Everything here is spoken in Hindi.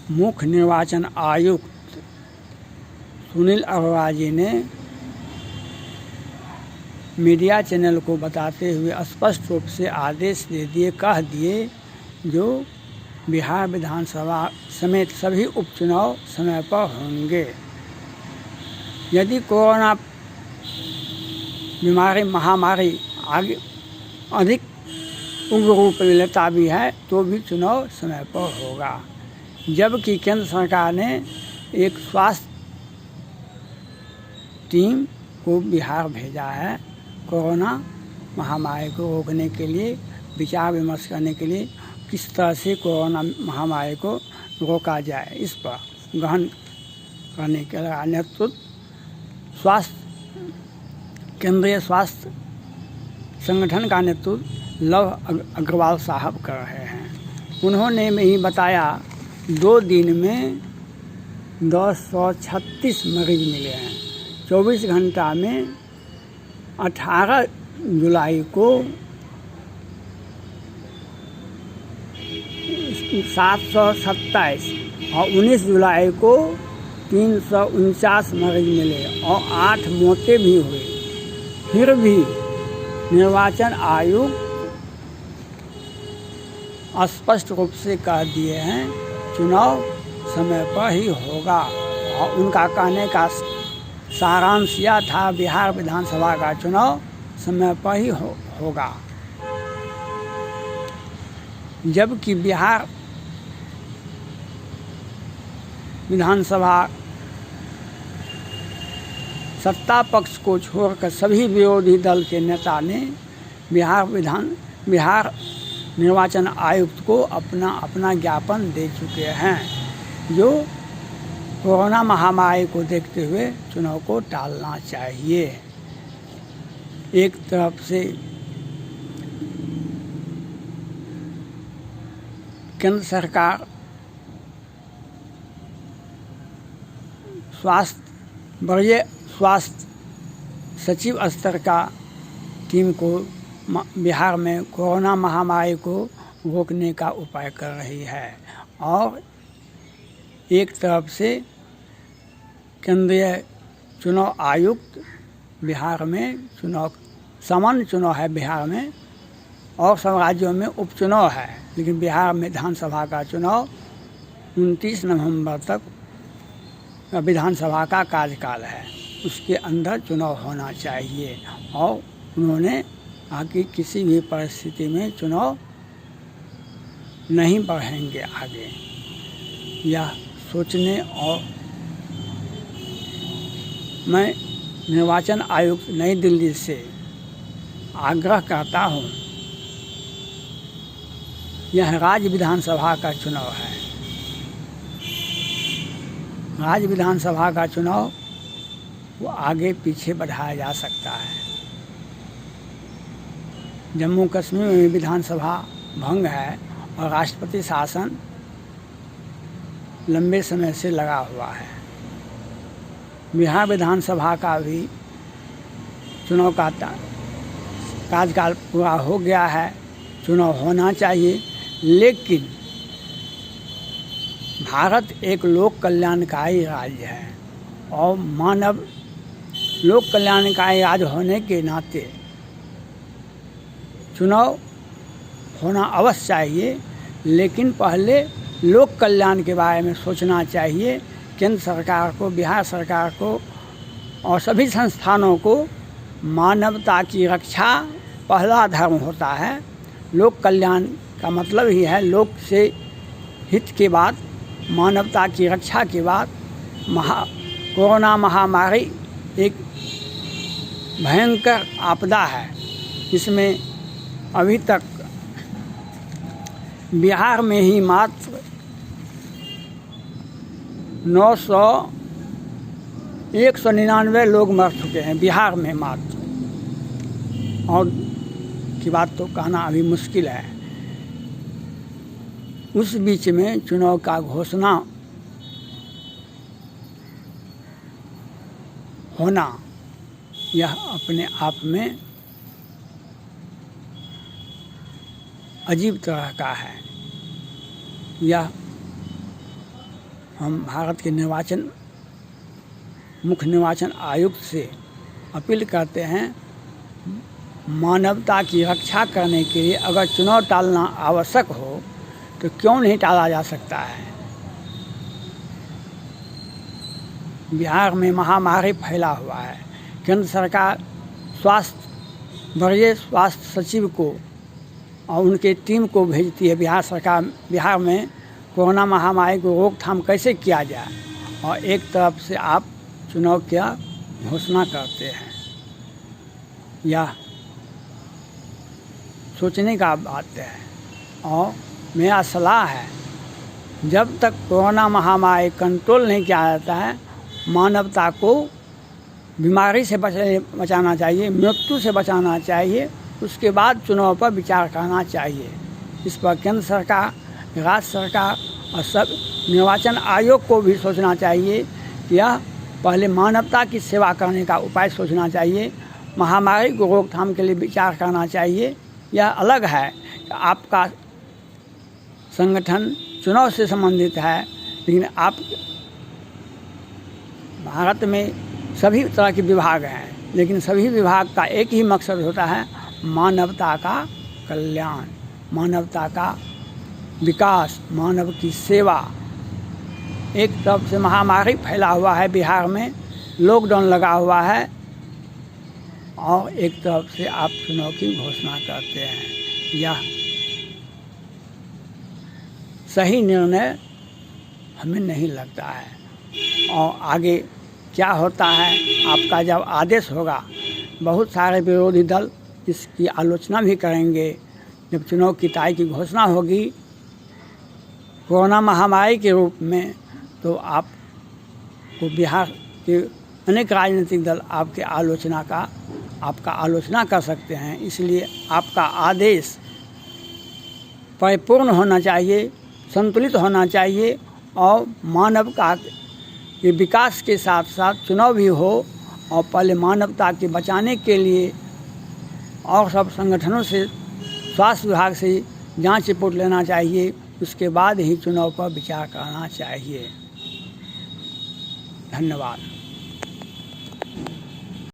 मुख्य निर्वाचन आयुक्त सुनील अरोड़ा जी ने मीडिया चैनल को बताते हुए स्पष्ट रूप से आदेश दे दिए, कह दिए जो बिहार विधानसभा समेत सभी उपचुनाव समय पर होंगे। यदि कोरोना बीमारी महामारी आगे अधिक उग्र रूप लेता भी है तो भी चुनाव समय पर होगा। जबकि केंद्र सरकार ने एक स्वास्थ्य टीम को बिहार भेजा है कोरोना महामारी को रोकने के लिए, विचार विमर्श करने के लिए किस तरह से कोरोना महामारी को रोका जाए, इस पर गहन करने के लिए नेतृत्व केंद्रीय स्वास्थ्य संगठन का नेतृत्व लव अग्रवाल साहब कर रहे हैं। उन्होंने ही बताया 2 दिन में 236 मरीज मिले हैं। 24 घंटा में 18 जुलाई को 727 और 19 जुलाई को 349 मरीज मिले और 8 मौतें भी हुई। फिर भी निर्वाचन आयोग स्पष्ट रूप से कह दिए हैं चुनाव समय पर ही होगा। और उनका कहने का सारांश यह था बिहार विधानसभा का चुनाव समय पर ही होगा। जबकि बिहार विधानसभा सत्ता पक्ष को छोड़कर सभी विरोधी दल के नेता ने बिहार निर्वाचन आयुक्त को अपना ज्ञापन दे चुके हैं जो कोरोना महामारी को देखते हुए चुनाव को टालना चाहिए। एक तरफ से केंद्र सरकार वरीय स्वास्थ्य सचिव स्तर का टीम को बिहार में कोरोना महामारी को रोकने का उपाय कर रही है और एक तरफ से केंद्रीय चुनाव आयुक्त बिहार में सामान्य चुनाव है बिहार में और सब राज्यों में उपचुनाव है, लेकिन बिहार में विधानसभा का चुनाव 29 नवंबर तक विधानसभा का कार्यकाल है, उसके अंदर चुनाव होना चाहिए। और उन्होंने कहा कि किसी भी परिस्थिति में चुनाव नहीं बढ़ेंगे आगे। यह सोचने और मैं निर्वाचन आयुक्त नई दिल्ली से आग्रह करता हूँ, यह राज्य विधानसभा का चुनाव है। राज्य विधानसभा का चुनाव वो आगे पीछे बढ़ाया जा सकता है। जम्मू कश्मीर में विधानसभा भंग है और राष्ट्रपति शासन लंबे समय से लगा हुआ है। बिहार विधानसभा का भी चुनाव का कार्यकाल पूरा हो गया है, चुनाव होना चाहिए, लेकिन भारत एक लोक कल्याणकारी राज्य है और मानव लोक कल्याणकारी राज्य होने के नाते चुनाव होना अवश्य चाहिए, लेकिन पहले लोक कल्याण के बारे में सोचना चाहिए। केंद्र सरकार को, बिहार सरकार को और सभी संस्थानों को मानवता की रक्षा पहला धर्म होता है। लोक कल्याण का मतलब ही है लोक से हित के बाद, मानवता की रक्षा के बाद। कोरोना महामारी एक भयंकर आपदा है, इसमें अभी तक बिहार में ही मात्र 199 लोग मर चुके हैं बिहार में मात्र, और की बात तो कहना अभी मुश्किल है। उस बीच में चुनाव का घोषणा होना यह अपने आप में अजीब तरह का है। यह हम भारत के मुख्य निर्वाचन आयुक्त से अपील करते हैं, मानवता की रक्षा करने के लिए अगर चुनाव टालना आवश्यक हो तो क्यों नहीं टाला जा सकता है। बिहार में महामारी फैला हुआ है। केंद्र सरकार वरीय स्वास्थ्य सचिव को और उनके टीम को भेजती है बिहार में कोरोना महामारी को रोकथाम कैसे किया जाए, और एक तरफ से आप चुनाव की घोषणा करते हैं। यह सोचने का बात है। और मेरा सलाह है, जब तक कोरोना महामारी कंट्रोल नहीं किया जाता है, मानवता को बीमारी से बचाना चाहिए, मृत्यु से बचाना चाहिए, उसके बाद चुनाव पर विचार करना चाहिए। इस पर केंद्र सरकार, राज्य सरकार और सब निर्वाचन आयोग को भी सोचना चाहिए कि यह पहले मानवता की सेवा करने का उपाय सोचना चाहिए, महामारी को रोकथाम के लिए विचार करना चाहिए। यह अलग है कि आपका संगठन चुनाव से संबंधित है, लेकिन आप भारत में सभी तरह के विभाग हैं, लेकिन सभी विभाग का एक ही मकसद होता है, मानवता का कल्याण, मानवता का विकास, मानव की सेवा। एक तरफ से महामारी फैला हुआ है, बिहार में लॉकडाउन लगा हुआ है, और एक तरफ से आप चुनाव की घोषणा करते हैं। यह सही निर्णय हमें नहीं लगता है। और आगे क्या होता है, आपका जब आदेश होगा, बहुत सारे विरोधी दल इसकी आलोचना भी करेंगे। जब चुनाव की तारीख की घोषणा होगी कोरोना महामारी के रूप में, तो आपको बिहार के अनेक राजनीतिक दल आपका आलोचना कर सकते हैं। इसलिए आपका आदेश परिपूर्ण होना चाहिए, संतुलित होना चाहिए, और मानवता के विकास के साथ साथ चुनाव भी हो, और पहले मानवता के बचाने के लिए और सब संगठनों से, स्वास्थ्य विभाग से जांच रिपोर्ट लेना चाहिए, उसके बाद ही चुनाव पर विचार करना चाहिए। धन्यवाद।